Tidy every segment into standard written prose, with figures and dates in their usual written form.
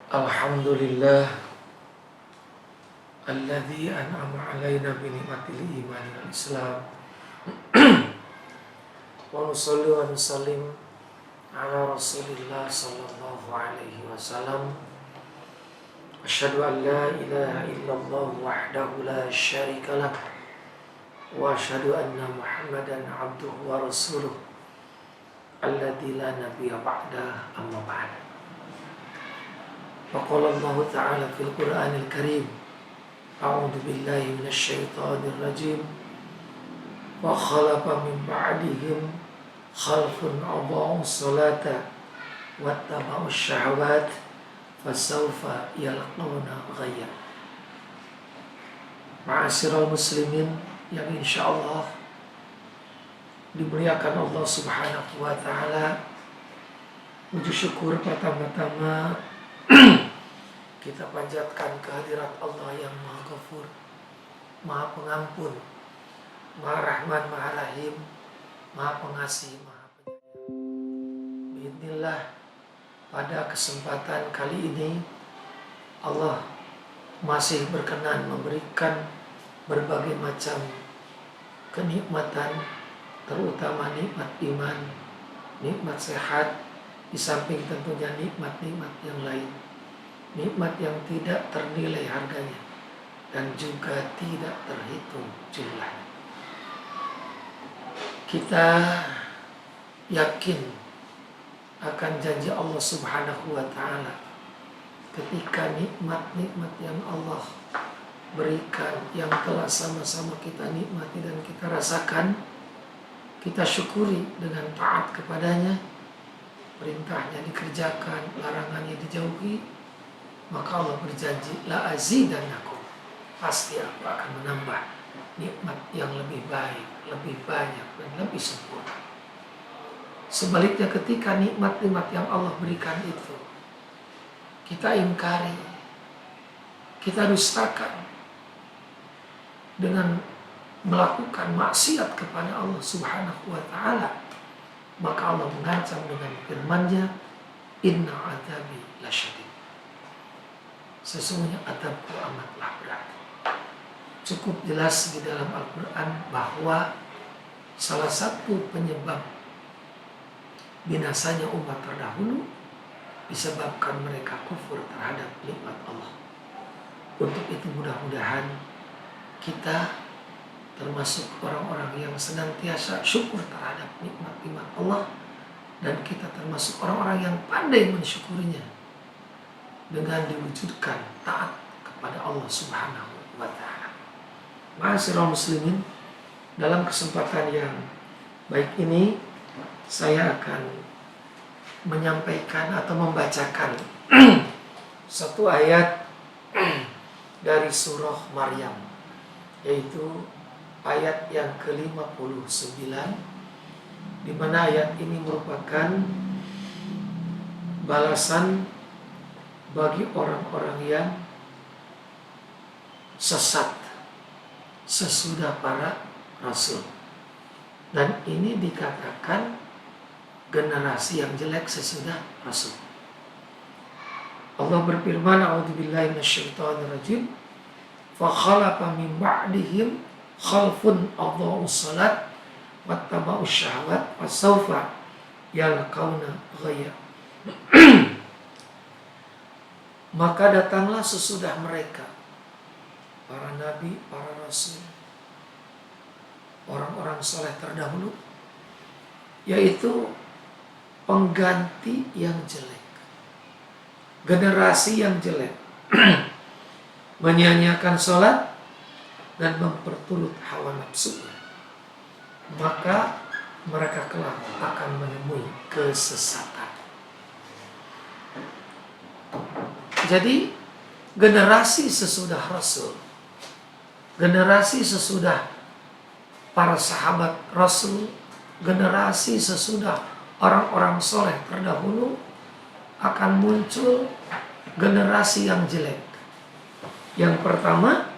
Alhamdulillah alladzi an'ama 'alaina bi ni'matil iman wal Islam. Wa nusalli wa nusallim ala Rasulillah sallallahu alaihi wasallam. Asyhadu an la ilaha illallah wahdahu la syarika lah wa asyhadu anna Muhammadan abduhu wa rasuluh alladzi la nabiyya ba'da, amma ba'd. Wa qala Allah ta'ala fil Qur'anil Karim, a'udzu billahi minasy syaithanir rajim. Wa khalafa min ba'dihim khalfun adha'u sholata wattaba'u syahawat fasawfa yalqawna ghayya. Ma'asyiral muslimin yang insyaallah dimuliakan Allah Subhanahu wa taala, puji syukur pertama-tama kita panjatkan kehadirat Allah yang Maha Ghafur, Maha Pengampun, Maha Rahman, Maha Rahim, Maha Pengasih, Maha Penyayang. Bismillah, pada kesempatan kali ini Allah masih berkenan memberikan berbagai macam kenikmatan, terutama nikmat iman, nikmat sehat, di samping tentunya nikmat-nikmat yang lain, nikmat yang tidak ternilai harganya dan juga tidak terhitung jumlahnya. Kita yakin akan janji Allah Subhanahu wa taala ketika nikmat-nikmat yang Allah berikan, yang telah sama-sama kita nikmati dan kita rasakan, kita syukuri dengan taat kepadanya, perintahnya dikerjakan, larangannya dijauhi, maka Allah berjanji, la azidannakum, pasti aku akan menambah nikmat yang lebih baik, lebih banyak dan lebih sempurna. Sebaliknya ketika nikmat-nikmat yang Allah berikan itu kita ingkari, kita dustakan dengan melakukan maksiat kepada Allah Subhanahu wa taala, maka Allah mengancam dengan firman-Nya, inna adzabi lasyadid, sesungguhnya azabku amatlah berat. Cukup jelas di dalam Al-Quran bahwa salah satu penyebab binasanya umat terdahulu disebabkan mereka kufur terhadap nikmat Allah. Untuk itu mudah-mudahan kita termasuk orang-orang yang senantiasa syukur terhadap nikmat-nikmat Allah, dan kita termasuk orang-orang yang pandai mensyukurinya dengan diwujudkan taat kepada Allah Subhanahu wa taala. Ma'asyiral muslimin, dalam kesempatan yang baik ini saya akan menyampaikan atau membacakan satu ayat dari surah Maryam, yaitu ayat yang ke-59, di mana ayat ini merupakan balasan bagi orang-orang yang sesat sesudah para rasul. Dan ini dikatakan generasi yang jelek sesudah rasul. Allah berfirman, a'udzubillahi minasyaitonirrajim, fa khalafa min ba'dihim khalfun adha'u shalat wattaba'u syahwat fasawfa yalqawna ghayya. Maka datanglah sesudah mereka para nabi, para rasul, orang-orang saleh terdahulu, yaitu pengganti yang jelek, generasi yang jelek, menyanyiakan sholat dan memperturut hawa nafsunya, maka mereka kelak akan menemui kesesatan. Jadi generasi sesudah Rasul, generasi sesudah para sahabat Rasul, generasi sesudah orang-orang soleh terdahulu, akan muncul generasi yang jelek. Yang pertama,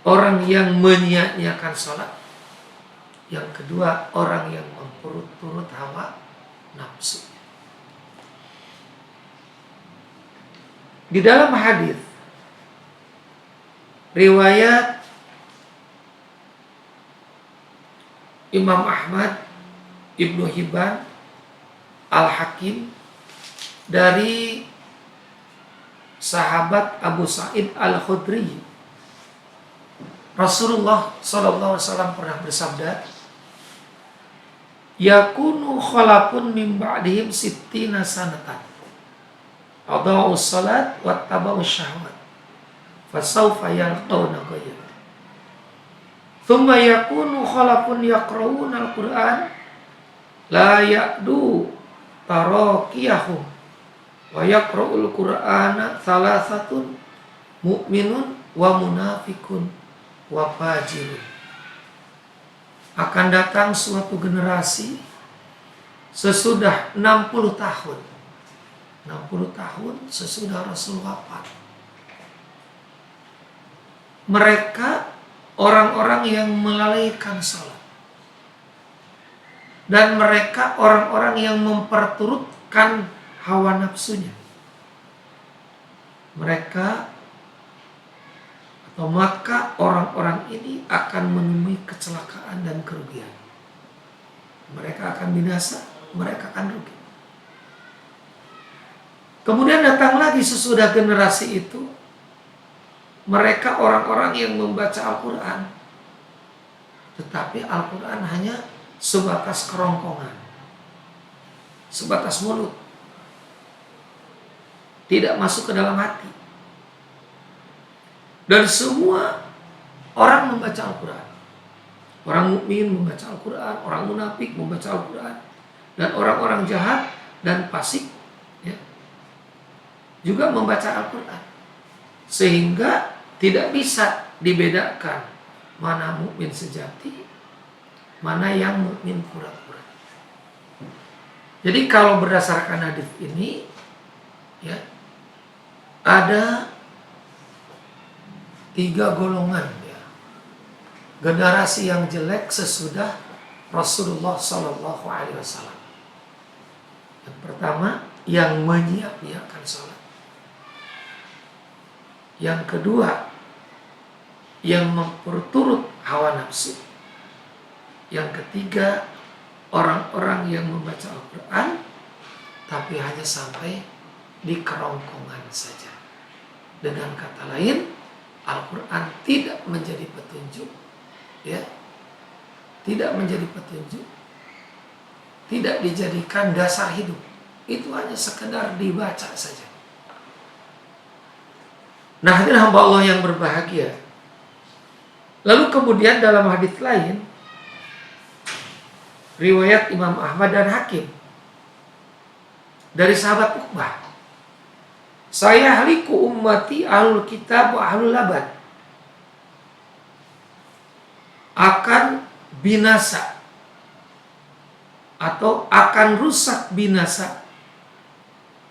orang yang menyia-nyiakan sholat. Yang kedua, orang yang memperturut hawa nafsu. Di dalam hadis riwayat Imam Ahmad, Ibnu Hibban, Al-Hakim dari sahabat Abu Sa'id Al-Khudri, Rasulullah SAW pernah bersabda, yakunu khalafun min ba'dihim sittina sanatan adha'us salat wattaba'us syahwat fasawfa yalqawna ghayya thumma yakunu khalafun yaqra'una al-Qur'an la ya'du tarakiyahum wa yaqra'ul Qur'ana thalathatun mu'minun wa munafikun wa fajirun. Akan datang suatu generasi sesudah 60 tahun. 60 tahun sesudah Rasul wafat. Mereka orang-orang yang melalaikan salat. Dan mereka orang-orang yang memperturutkan hawa nafsunya. Maka orang-orang ini akan menemui kecelakaan dan kerugian. Mereka akan binasa, mereka akan rugi. Kemudian datang lagi sesudah generasi itu, mereka orang-orang yang membaca Al-Quran, tetapi Al-Quran hanya sebatas kerongkongan, sebatas mulut, tidak masuk ke dalam hati. Dan semua orang membaca Al-Quran. Orang mukmin membaca Al-Quran, orang munafik membaca Al-Quran, dan orang-orang jahat dan fasik juga membaca Al-Quran. Sehingga tidak bisa dibedakan mana mukmin sejati, mana yang mukmin pura-pura. Jadi kalau berdasarkan hadis ini, ada 3 golongan generasi yang jelek sesudah Rasulullah SAW. Yang pertama, yang menyia-nyiakan salat. Yang kedua, yang memperturut hawa nafsu. Yang ketiga, orang-orang yang membaca Al-Quran tapi hanya sampai di kerongkongan saja. Dengan kata lain, Al-Quran tidak menjadi petunjuk, tidak menjadi petunjuk, tidak dijadikan dasar hidup. Itu hanya sekedar dibaca saja. Nah, hadirin hamba Allah yang berbahagia. Lalu kemudian dalam hadis lain, riwayat Imam Ahmad dan Hakim dari sahabat Uqbah, saya haliku ummati ahlul kitab wa ahlul laban, akan binasa atau akan rusak binasa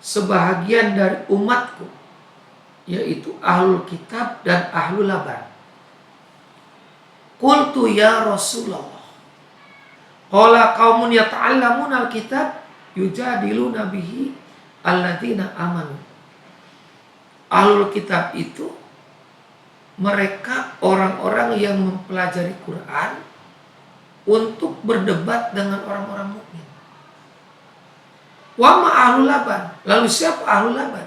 sebahagian dari umatku, yaitu ahlul kitab dan ahlul laban. Qultu ya Rasulullah, qala qaumun yata'allamuna al-kitab yujadiluna bihi alladzina amanu. Ahlul kitab itu mereka orang-orang yang mempelajari Quran untuk berdebat dengan orang-orang mukmin. Wa ma ahlul laban, lalu siapa ahlul laban?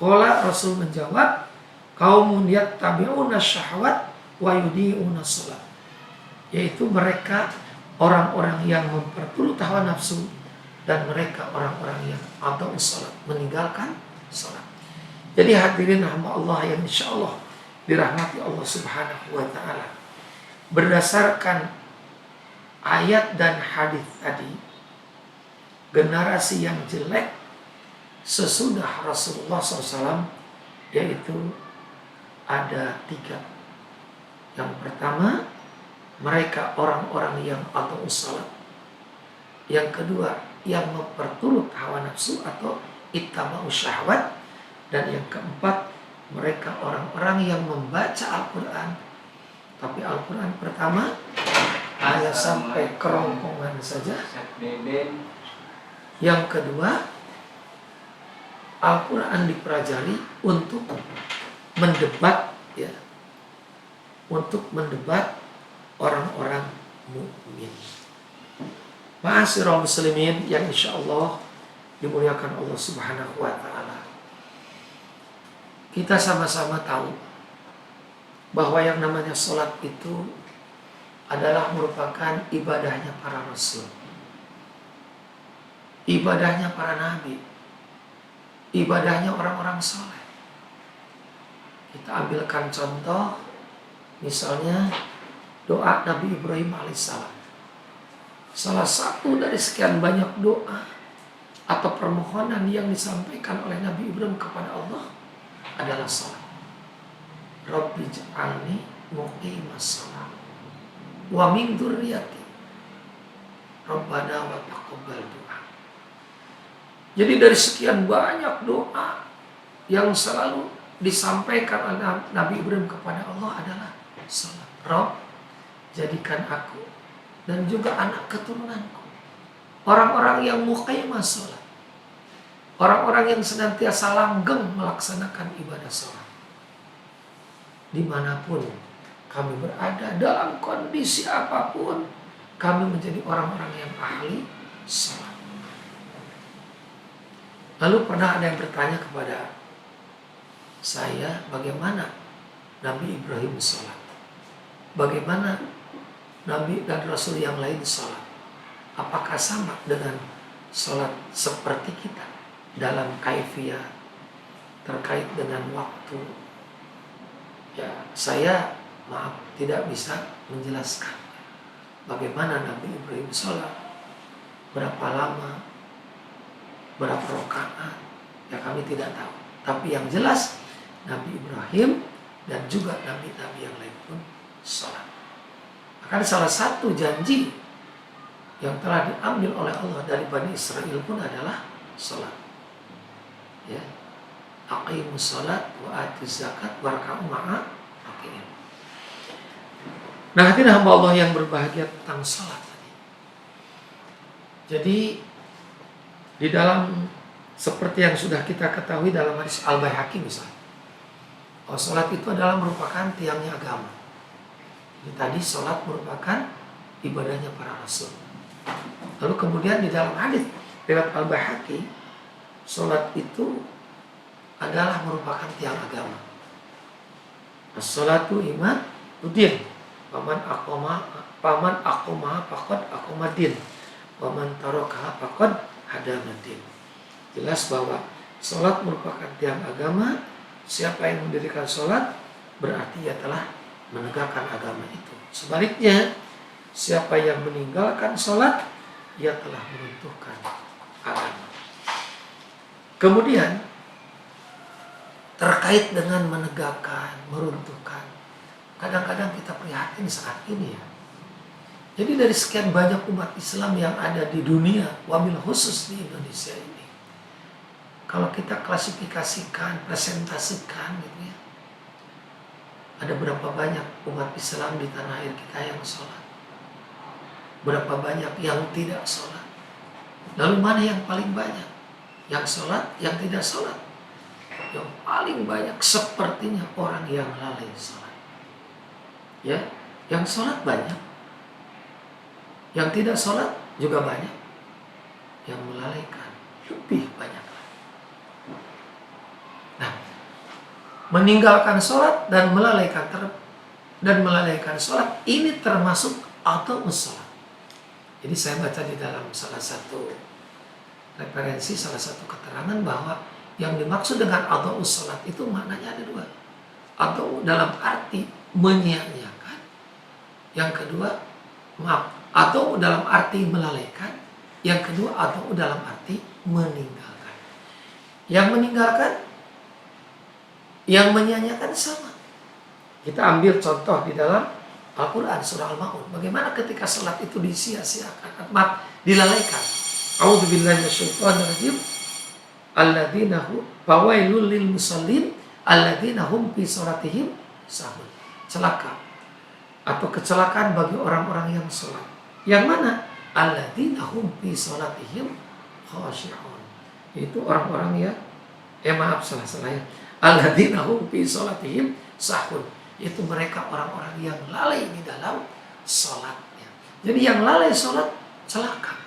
Qala Rasul menjawab, qaumun yattabi'una syahwat wa yudi'una shalat, yaitu mereka orang-orang yang memperturut hawa nafsu dan mereka orang-orang yang atau salat, meninggalkan salat. Jadi hadirin hamba Allah yang insya Allah dirahmati Allah Subhanahu wa ta'ala, berdasarkan ayat dan hadis tadi, generasi yang jelek sesudah Rasulullah SAW yaitu ada 3. Yang pertama, mereka orang-orang yang atau salat. Yang kedua, yang memperturut hawa nafsu atau ittaba'us syahwat. Dan yang keempat, mereka orang-orang yang membaca Al-Quran, tapi Al-Quran pertama hanya sampai kerongkongan saja. Yang kedua, Al-Quran dipelajari untuk mendebat, ya, untuk mendebat orang-orang mukmin. Ma'asyiral muslimin yang insya Allah dimuliakan Allah Subhanahu wa ta'ala. Kita sama-sama tahu bahwa yang namanya sholat itu adalah merupakan ibadahnya para rasul, ibadahnya para nabi, ibadahnya orang-orang soleh. Kita ambilkan contoh, misalnya doa Nabi Ibrahim alaihissalam. Salah satu dari sekian banyak doa atau permohonan yang disampaikan oleh Nabi Ibrahim kepada Allah adalah salat. Rabbi ij'alni muqimas shalah wa min dzurriyyati Rabbana wa taqabbal du'a. Jadi dari sekian banyak doa yang selalu disampaikan oleh Nabi Ibrahim kepada Allah adalah salat. Rabb, jadikan aku dan juga anak keturunanku orang-orang yang muqimah salat, orang-orang yang senantiasa langgeng melaksanakan ibadah salat. Dimanapun kami berada, dalam kondisi apapun, kami menjadi orang-orang yang ahli salat. Lalu pernah ada yang bertanya kepada saya, bagaimana Nabi Ibrahim salat? Bagaimana Nabi dan Rasul yang lain salat? Apakah sama dengan salat seperti kita dalam kaifiyah terkait dengan waktu? Ya, saya maaf tidak bisa menjelaskan bagaimana Nabi Ibrahim salat, berapa lama, berapa rakaat, ya kami tidak tahu. Tapi yang jelas Nabi Ibrahim dan juga nabi-nabi yang lain pun salat. Bahkan salah satu janji yang telah diambil oleh Allah dari Bani Israel pun adalah salat. Ya, aqimus salat wa atuz zakat warka'u ma'a raki'in. Nah, hadirin hamba Allah yang berbahagia tentang salat tadi. Jadi di dalam seperti yang sudah kita ketahui dalam hadis Al-Baihaqi misalnya, salat itu adalah merupakan tiangnya agama. Jadi tadi salat merupakan ibadahnya para rasul. Lalu kemudian di dalam hadis riwayat Al-Baihaqi, salat itu adalah merupakan tiang agama. As-salatu imaduddin. Paman aqoma faqad aqomadin. Paman tarakaha faqad hadamadin. Jelas bahwa salat merupakan tiang agama. Siapa yang mendirikan salat berarti ia telah menegakkan agama itu. Sebaliknya, siapa yang meninggalkan salat, ia telah meruntuhkan agama. Kemudian terkait dengan menegakkan, meruntuhkan, kadang-kadang kita prihatin saat ini ya. Jadi dari sekian banyak umat Islam yang ada di dunia, wabil khusus di Indonesia ini, kalau kita klasifikasikan, presentasikan gitu ya, ada berapa banyak umat Islam di tanah air kita yang sholat, berapa banyak yang tidak sholat. Lalu mana yang paling banyak? Yang sholat, yang tidak sholat? Yang paling banyak sepertinya orang yang lalai sholat. Ya, yang sholat banyak, yang tidak sholat juga banyak, yang melalaikan lebih banyak. Nah, meninggalkan sholat dan melalaikan sholat ini termasuk atau sholat. Jadi saya baca di dalam salah satu referensi, salah satu keterangan bahwa yang dimaksud dengan atau sholat itu maknanya ada dua. Atau dalam arti menyia-nyiakan. Yang kedua, atau dalam arti melalaikan. Yang kedua, atau dalam arti meninggalkan. Yang meninggalkan, yang menyia-nyiakan sama. Kita ambil contoh di dalam Al-Quran surah Al-Ma'un. Bagaimana ketika salat itu disia-siakan, dilalaikan. A'udzubillahi minasyaitonirrajim. Alladzina hum fawailul lil musallin alladzina hum fi salatihim sahun. Celaka atau kecelakaan bagi orang-orang yang salat. Yang mana? Alladzina hum fi salatihim khashi'un. Itu orang-orang yang Maaf, salah ya. Alladzina hum fi sholatihim sahun. Itu mereka orang-orang yang lalai di dalam sholatnya. Jadi yang lalai sholat celaka.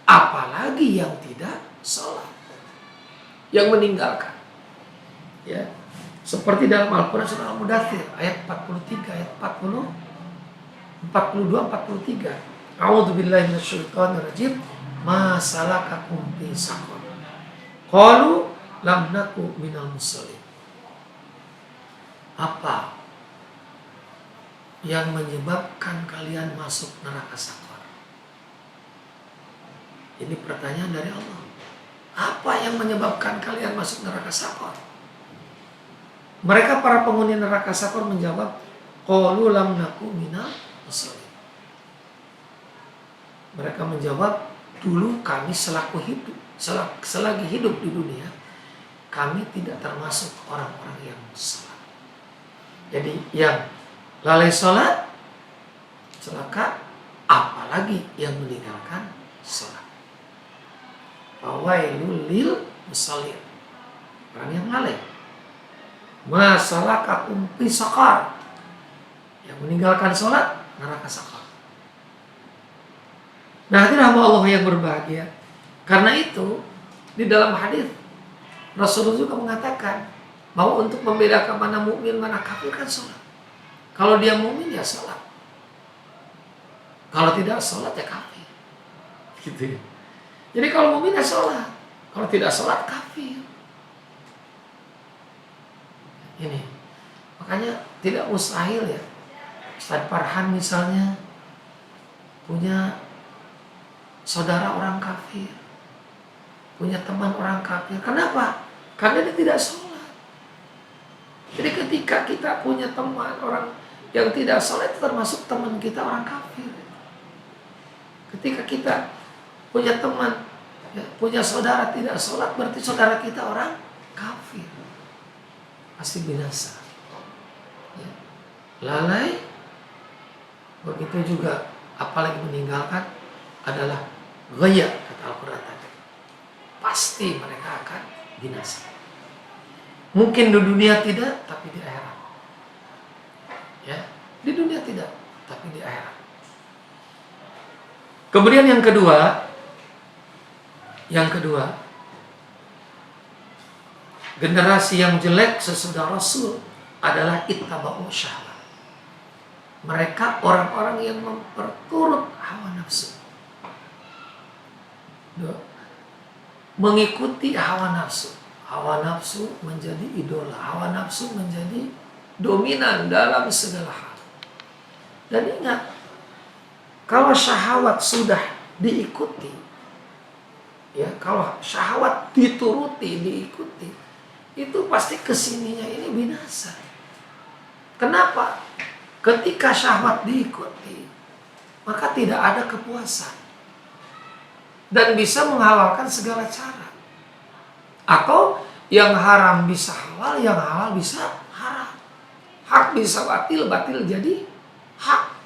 Apalagi yang tidak sholat, yang meninggalkan. Ya, seperti dalam Al-Quran surah Al-Mudaththir ayat 43, ayat 40, 42, 43. A'udzubillahi minasyaitonir rajim. Ma salakakum fi saqar? Qalu lam naku minal musallin. Apa yang menyebabkan kalian masuk neraka sakor? Ini pertanyaan dari Allah. Apa yang menyebabkan kalian masuk neraka sakor? Mereka para penghuni neraka sakor menjawab, qalu lam naku minal musallin. Mereka menjawab, dulu kami selagi hidup di dunia, kami tidak termasuk orang-orang yang salat. Jadi yang lalai sholat celaka, apalagi yang meninggalkan sholat. Fawailul lil musallin, orang yang lalai. Masalakakum fi saqar, yang meninggalkan sholat neraka sakar. Nah, hadirin Allah yang berbahagia. Karena itu di dalam hadis Rasulullah juga mengatakan bahwa untuk membedakan mana mukmin mana kafir kan sholat. Kalau dia mukmin ya sholat, kalau tidak sholat ya kafir, gitu ya. Jadi kalau mukmin ya sholat, kalau tidak sholat kafir. Ini makanya tidak mustahil ya. Ustaz Farhan misalnya punya saudara orang kafir, punya teman orang kafir. Kenapa? Karena dia tidak sholat. Jadi ketika kita punya teman orang yang tidak sholat, itu termasuk teman kita orang kafir. Ketika kita punya teman, ya, punya saudara tidak sholat, berarti saudara kita orang kafir, pasti binasa. Ya. Lalai, begitu juga, apalagi meninggalkan adalah ghaya, kata Al-Quran tadi. Pasti mereka akan binasa. Mungkin di dunia tidak, tapi di akhirat. Ya, di dunia tidak, tapi di akhirat. Kemudian yang kedua, generasi yang jelek sesudah Rasul adalah ittaba'u syahwat. Mereka orang-orang yang memperturut hawa nafsu. Mengikuti hawa nafsu. Hawa nafsu menjadi idola, hawa nafsu menjadi dominan dalam segala hal. Dan ingat, kalau syahwat sudah diikuti, ya, kalau syahwat dituruti, diikuti, itu pasti kesininya ini binasa. Kenapa? Ketika syahwat diikuti, maka tidak ada kepuasan dan bisa menghalalkan segala cara. Atau yang haram bisa halal, yang halal bisa haram. Hak bisa batil, batil jadi hak.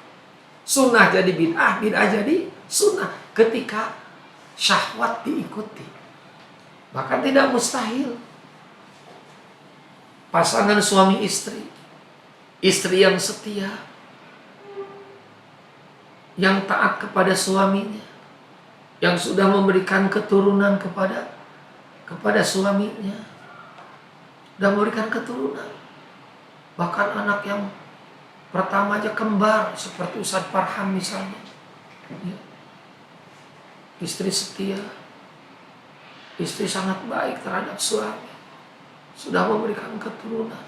Sunnah jadi bid'ah, bid'ah jadi sunnah. Ketika syahwat diikuti, maka tidak mustahil pasangan suami istri, istri yang setia, yang taat kepada suaminya, yang sudah memberikan keturunan kepada suaminya, dan memberikan keturunan. Bahkan anak yang pertama aja kembar, seperti Ustaz Farhan misalnya, ya. Istri setia, istri sangat baik terhadap suami, sudah memberikan keturunan,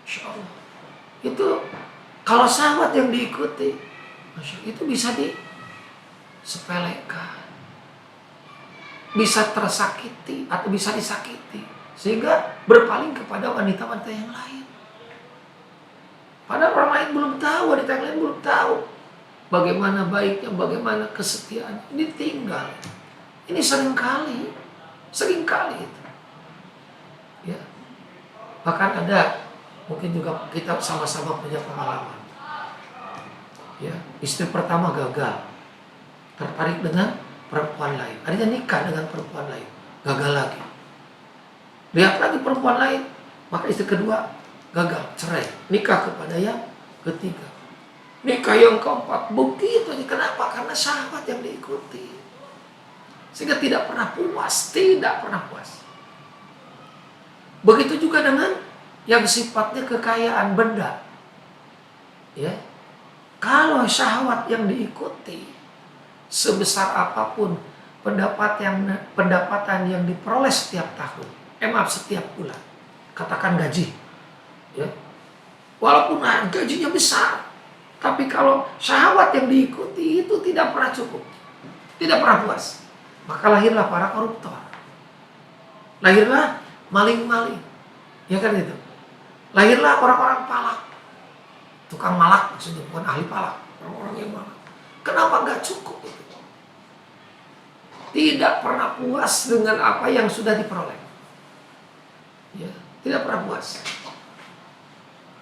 Insya Allah. Itu kalau sahabat yang diikuti, itu bisa disepelekan, bisa tersakiti atau bisa disakiti, sehingga berpaling kepada wanita-wanita yang lain. Padahal orang lain belum tahu, wanita yang lain belum tahu bagaimana baiknya, bagaimana kesetiaan. Ini tinggal. Ini seringkali itu. Ya. Bahkan ada, mungkin juga kita sama-sama punya pengalaman. Ya, istri pertama gagal, tertarik dengan perempuan lain. Akhirnya nikah dengan perempuan lain, gagal lagi. lihat lagi perempuan lain, maka istri kedua gagal, cerai, nikah kepada yang ketiga, nikah yang keempat, begitu aja. Kenapa? Karena syahwat yang diikuti, sehingga tidak pernah puas, tidak pernah puas. Begitu juga dengan yang sifatnya kekayaan benda, ya. Kalau syahwat yang diikuti, sebesar apapun pendapatan yang diperoleh setiap tahun, setiap bulan, katakan gaji, ya, walaupun gajinya besar, tapi kalau syahwat yang diikuti itu tidak pernah cukup, tidak pernah puas, maka lahirlah para koruptor, lahirlah maling-maling, ya kan itu, lahirlah orang-orang palak, tukang malak, maksudnya bukan ahli palak, orang-orang yang malak. Kenapa nggak cukup itu? Tidak pernah puas dengan apa yang sudah diperoleh, ya, tidak pernah puas,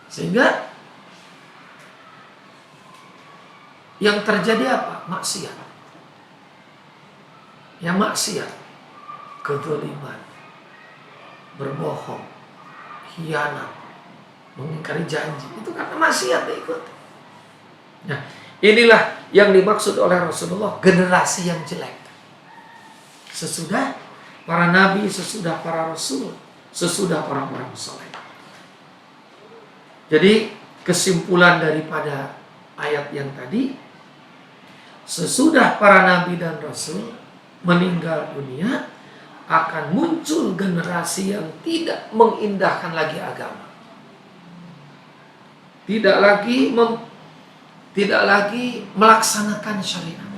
sehingga yang terjadi apa? Maksiat, ya, maksiat, kezaliman, berbohong, khianat, mengingkari janji, itu karena maksiat diikuti. Nah, inilah yang dimaksud oleh Rasulullah, generasi yang jelek. Sesudah para nabi, sesudah para rasul, sesudah orang-orang soleh. Jadi kesimpulan daripada ayat yang tadi, sesudah para nabi dan rasul meninggal dunia, akan muncul generasi yang tidak mengindahkan lagi agama, tidak lagi melaksanakan syariat.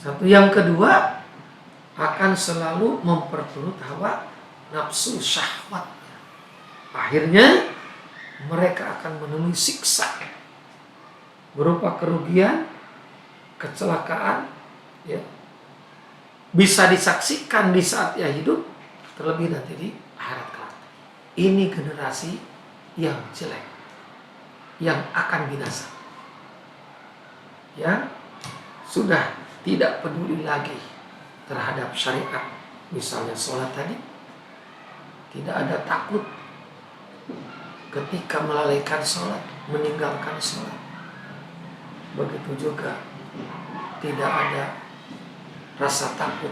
Satu, yang kedua, akan selalu memperturut hawa nafsu syahwatnya. Akhirnya mereka akan menemui siksa berupa kerugian, kecelakaan, ya, bisa disaksikan di saat ia hidup, terlebih nanti di akhirat kelak. Ini generasi yang jelek, yang akan binasa, yang sudah tidak peduli lagi terhadap syariat. Misalnya sholat tadi, tidak ada takut ketika melalaikan sholat, meninggalkan sholat. Begitu juga tidak ada rasa takut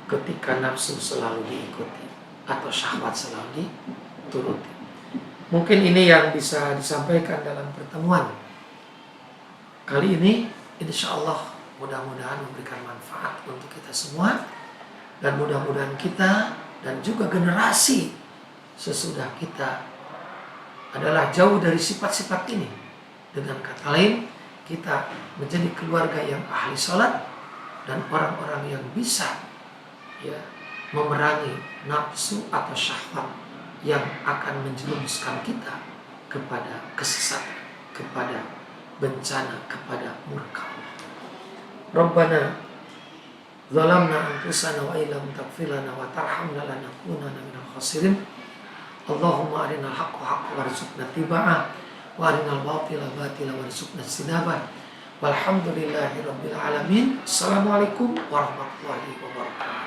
ketika nafsu selalu diikuti atau syahwat selalu dituruti. Mungkin ini yang bisa disampaikan dalam pertemuan kali ini. Insya Allah mudah-mudahan memberikan manfaat untuk kita semua, dan mudah-mudahan kita dan juga generasi sesudah kita adalah jauh dari sifat-sifat ini. Dengan kata lain, kita menjadi keluarga yang ahli sholat dan orang-orang yang bisa, ya, memerangi nafsu atau syahwat yang akan menjerumuskan kita kepada kesesatan, kepada bencana, kepada murka Allah. Rabbana zalamna anfusana wa illam taghfir lana wa tarhamna lanakunanna minal khasirin. Allahumma arinal haqqa haqqan warzuqna ittiba'ah wa arinal batila batila warzuqna ijtinabah. Walhamdulillahi rabbil alamin. Assalamualaikum warahmatullahi wabarakatuh.